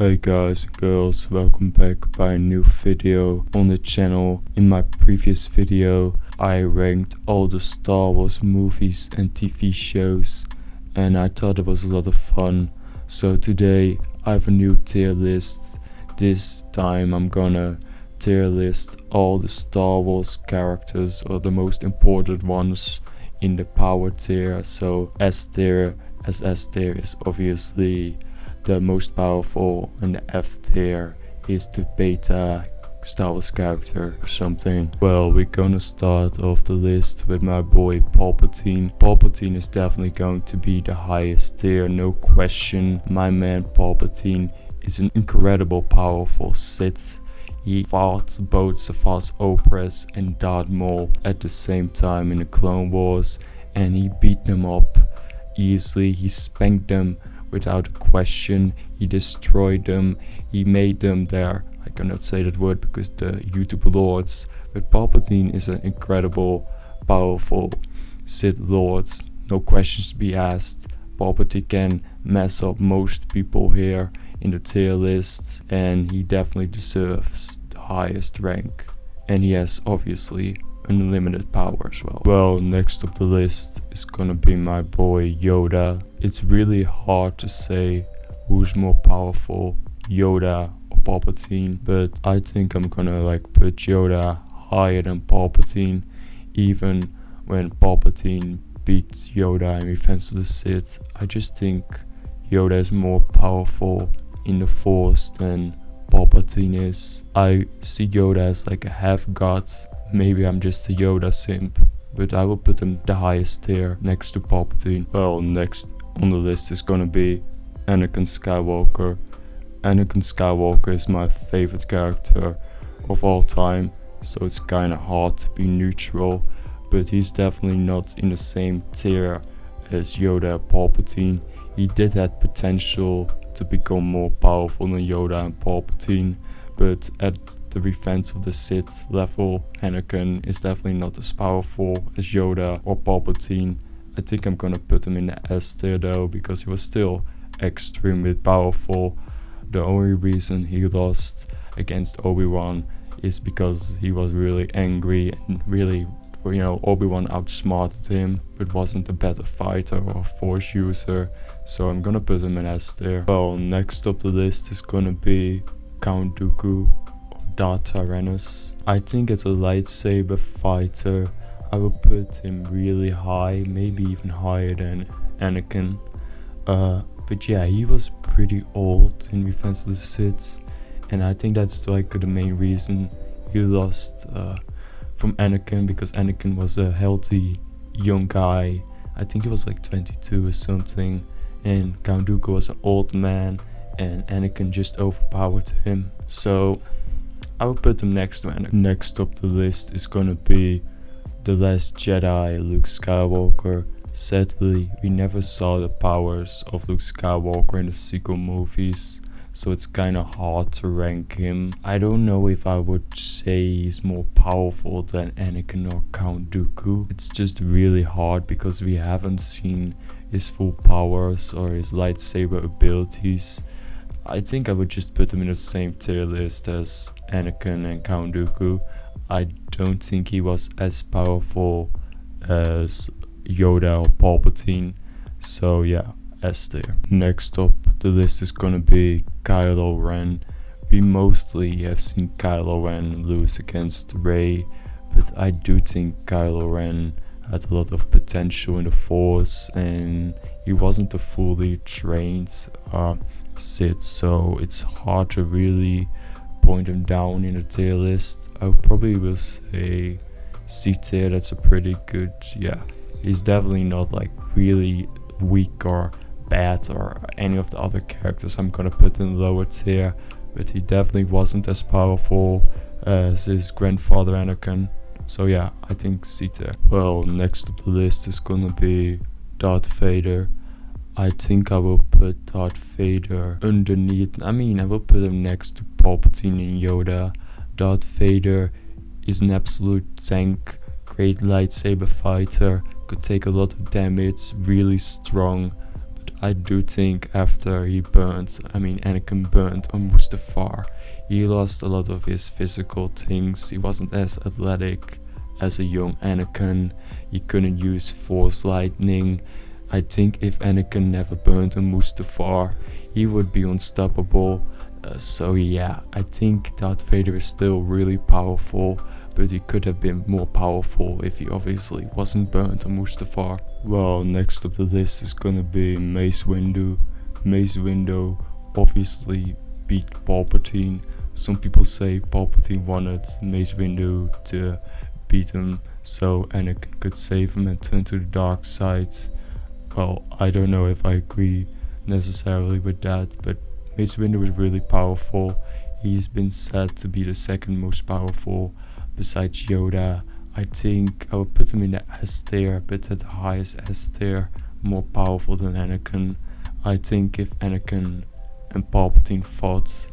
Hey guys and girls, welcome back by a new video on the channel. In my previous video I ranked all the Star Wars movies and TV shows and I thought it was a lot of fun. So today I have a new tier list. This time I'm gonna tier list all the Star Wars characters, or the most important ones, in the power tier. So S tier, as S tier is obviously the most powerful, and the F tier is the beta Star Wars character or something. Well, we're gonna start off the list with my boy Palpatine. Palpatine is definitely going to be the highest tier, no question. My man Palpatine is an incredible powerful Sith. He fought both Savas Opress and Darth Maul at the same time in the Clone Wars, and he beat them up easily. He spanked them without a question. He destroyed them. He made them their, I cannot say that word because the YouTube lords, but Palpatine is an incredible, powerful Sith Lord. No questions to be asked. Palpatine can mess up most people here in the tier list, and he definitely deserves the highest rank. And he has obviously unlimited power as well. Well, next up the list is gonna be my boy Yoda. It's really hard to say who's more powerful, Yoda or Palpatine, but I think I'm gonna put Yoda higher than Palpatine, even when Palpatine beat Yoda in Revenge of the Sith. I just think Yoda is more powerful in the Force than Palpatine is. I see Yoda as like a half god. Maybe I'm just a Yoda simp, but I will put him the highest tier next to Palpatine. Well, next on the list is gonna be Anakin Skywalker. Anakin Skywalker is my favorite character of all time, so it's kinda hard to be neutral, but he's definitely not in the same tier as Yoda or Palpatine. He did have potential to become more powerful than Yoda and Palpatine, but at the Revenge of the Sith level, Anakin is definitely not as powerful as Yoda or Palpatine. I think I'm gonna put him in the S tier though, because he was still extremely powerful. The only reason he lost against Obi-Wan is because he was really angry and really, Obi-Wan outsmarted him, but wasn't a better fighter or force user, so I'm gonna put him in S tier. Well, next up the list is gonna be Count Dooku or Darth Tyrannus. I think as a lightsaber fighter, I would put him really high, maybe even higher than Anakin. But yeah, he was pretty old in Revenge of the Sith, and I think that's the main reason he lost from Anakin, because Anakin was a healthy young guy. I think he was 22 or something, and Count Dooku was an old man, and Anakin just overpowered him. So I will put him next to Anakin. Next up the list is gonna be The Last Jedi, Luke Skywalker. Sadly, we never saw the powers of Luke Skywalker in the sequel movies, so it's kinda hard to rank him. I don't know if I would say he's more powerful than Anakin or Count Dooku. It's just really hard because we haven't seen his full powers or his lightsaber abilities. I think I would just put him in the same tier list as Anakin and Count Dooku. I don't think he was as powerful as Yoda or Palpatine, so yeah, S tier. Next up the list is gonna be Kylo Ren. We mostly have seen Kylo Ren lose against Rey, but I do think Kylo Ren had a lot of potential in the Force, and he wasn't a fully trained Sith, so it's hard to really point him down in the tier list. I probably will say C tier. That's a pretty good, yeah. He's definitely not really weak or bad or any of the other characters I'm gonna put in the lower tier, but he definitely wasn't as powerful as his grandfather Anakin. So yeah, I think C tier. Well, next up the list is gonna be Darth Vader. I think I will put Darth Vader underneath. I will put him next to Palpatine and Yoda. Darth Vader is an absolute tank, great lightsaber fighter, could take a lot of damage, really strong, but I do think after Anakin burned on Mustafar, he lost a lot of his physical things. He wasn't as athletic as a young Anakin. He couldn't use Force Lightning. I think if Anakin never burned on Mustafar, he would be unstoppable. So yeah, I think Darth Vader is still really powerful, but he could have been more powerful if he obviously wasn't burned on Mustafar. Well, next up the list is gonna be Mace Windu. Mace Windu obviously beat Palpatine. Some people say Palpatine wanted Mace Windu to beat him so Anakin could save him and turn to the dark side. Well, I don't know if I agree necessarily with that, but Mace Windu is really powerful. He's been said to be the second most powerful besides Yoda. I think I would put him in the S tier, but at the highest S tier, more powerful than Anakin. I think if Anakin and Palpatine fought,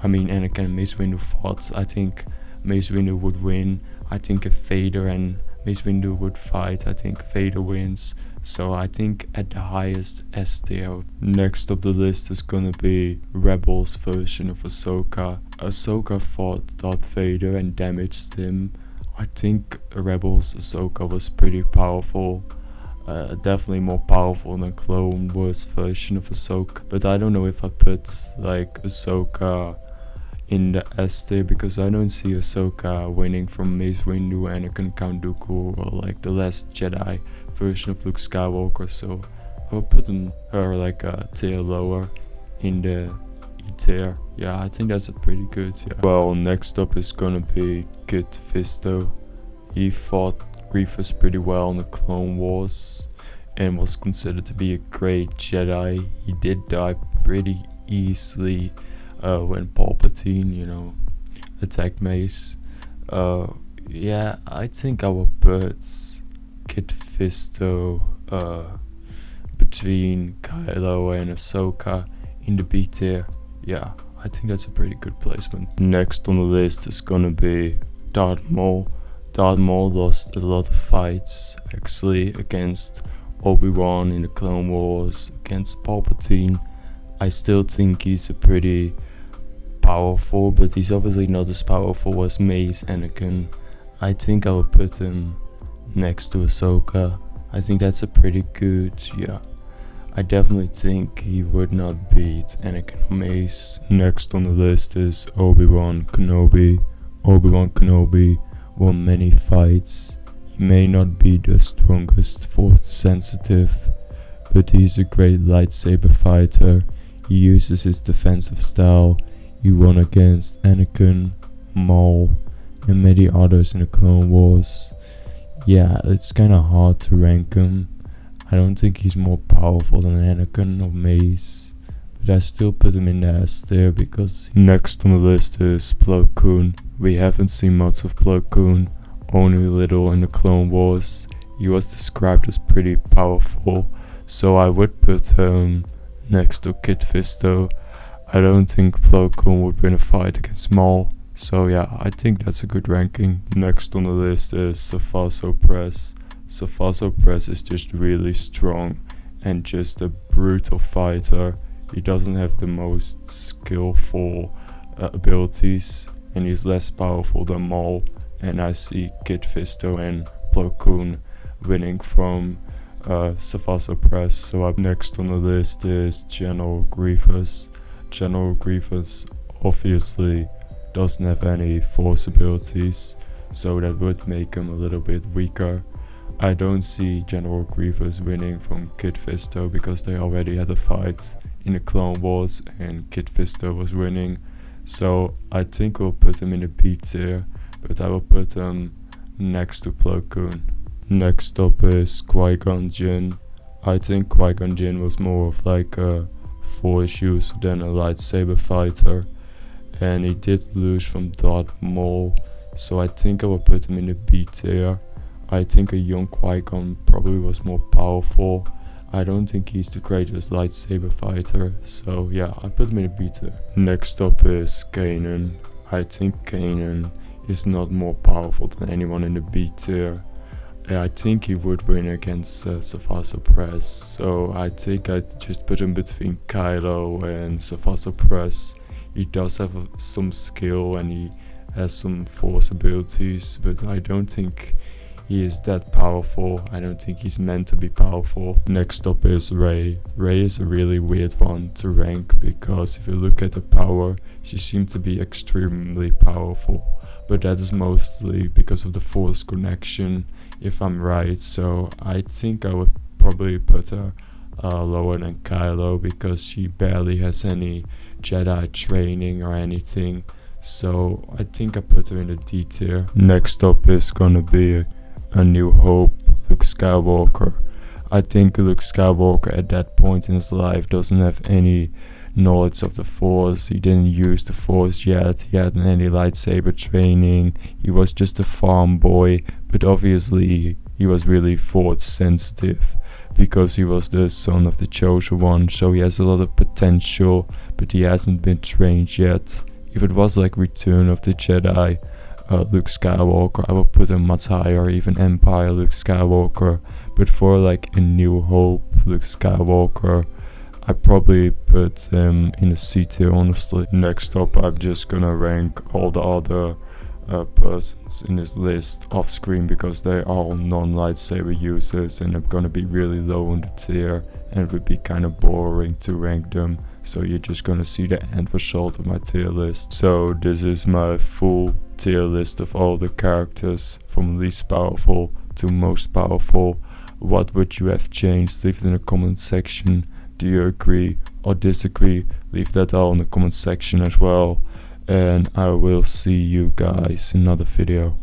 Anakin and Mace Windu fought, I think Mace Windu would win. I think if Vader and Mace Windu would fight, I think Vader wins. So I think at the highest S tier. Next up the list is gonna be Rebels version of Ahsoka. Ahsoka fought Darth Vader and damaged him. I think Rebels Ahsoka was pretty powerful. Definitely more powerful than Clone Wars version of Ahsoka. But I don't know if I put like Ahsoka in the S tier, because I don't see Ahsoka winning from Mace Windu, Anakin, Count Dooku, or like the Last Jedi version of Luke Skywalker. So I would put her like a tier lower in the E tier. Yeah, I think that's a pretty good. Yeah. Well, next up is gonna be Kit Fisto. He fought Grievous pretty well in the Clone Wars and was considered to be a great Jedi. He did die pretty easily when Palpatine, attacked Mace. Yeah, I think I will put Kit Fisto between Kylo and Ahsoka in the B tier. Yeah, I think that's a pretty good placement. Next on the list is gonna be Darth Maul. Darth Maul lost a lot of fights actually against Obi-Wan in the Clone Wars, against Palpatine. I still think he's a pretty powerful, but he's obviously not as powerful as Mace, Anakin. I think I would put him next to Ahsoka. I think that's a pretty good, yeah. I definitely think he would not beat Anakin or Mace. Next on the list is Obi-Wan Kenobi. Obi-Wan Kenobi won many fights. He may not be the strongest force sensitive, but he's a great lightsaber fighter. He uses his defensive style. He won against Anakin, Maul, and many others in the Clone Wars. Yeah, it's kinda hard to rank him. I don't think he's more powerful than Anakin or Mace, but I still put him in the S tier because next on the list is Plo Koon. We haven't seen much of Plo Koon, only little in the Clone Wars. He was described as pretty powerful, so I would put him next to Kit Fisto. I don't think Plo Koon would win a fight against Maul, so yeah, I think that's a good ranking. Next on the list is Safaso Press. Safaso Press is just really strong and just a brutal fighter. He doesn't have the most skillful abilities, and he's less powerful than Maul. And I see Kit Fisto and Plo Koon winning from Safaso Press. So up next on the list is General Grievous. General Grievous obviously doesn't have any force abilities, so that would make him a little bit weaker. I don't see General Grievous winning from Kit Fisto because they already had a fight in the Clone Wars and Kit Fisto was winning. So I think we'll put him in the B tier, but I will put him next to Plo Koon. Next up is Qui-Gon Jinn. I think Qui-Gon Jinn was more of like a force user than a lightsaber fighter, and he did lose from Darth Maul, so I think I will put him in the B tier. I think a young Qui-Gon probably was more powerful. I don't think he's the greatest lightsaber fighter, so yeah, I put him in the B tier. Next up is Kanan. I think Kanan is not more powerful than anyone in the B tier. I think he would win against Safasa Press, so I think I'd just put him between Kylo and Safasa Press. He does have some skill and he has some force abilities, but I don't think he is that powerful. I don't think he's meant to be powerful. Next up is Rey. Rey is a really weird one to rank because if you look at her power, she seems to be extremely powerful. But that is mostly because of the force connection, if I'm right. So I think I would probably put her lower than Kylo because she barely has any Jedi training or anything. So I think I put her in the D tier. Next up is gonna be A New Hope, Luke Skywalker. I think Luke Skywalker at that point in his life doesn't have any knowledge of the Force. He didn't use the Force yet. He hadn't any lightsaber training. He was just a farm boy, but obviously he was really Force sensitive because he was the son of the Chosen One, so he has a lot of potential, but he hasn't been trained yet. If it was like Return of the Jedi, Luke Skywalker, I would put him much higher, even Empire Luke Skywalker, but for like A New Hope Luke Skywalker, I probably put him in the C tier, honestly. Next up, I'm just gonna rank all the other persons in this list off screen because they are all non-lightsaber users and they're gonna be really low on the tier and it would be kind of boring to rank them, so you're just gonna see the end result of my tier list. So this is my full tier list of all the characters from least powerful to most powerful. What would you have changed? Leave it in the comment section. Do you agree or disagree? Leave that all in the comment section as well. And I will see you guys in another video.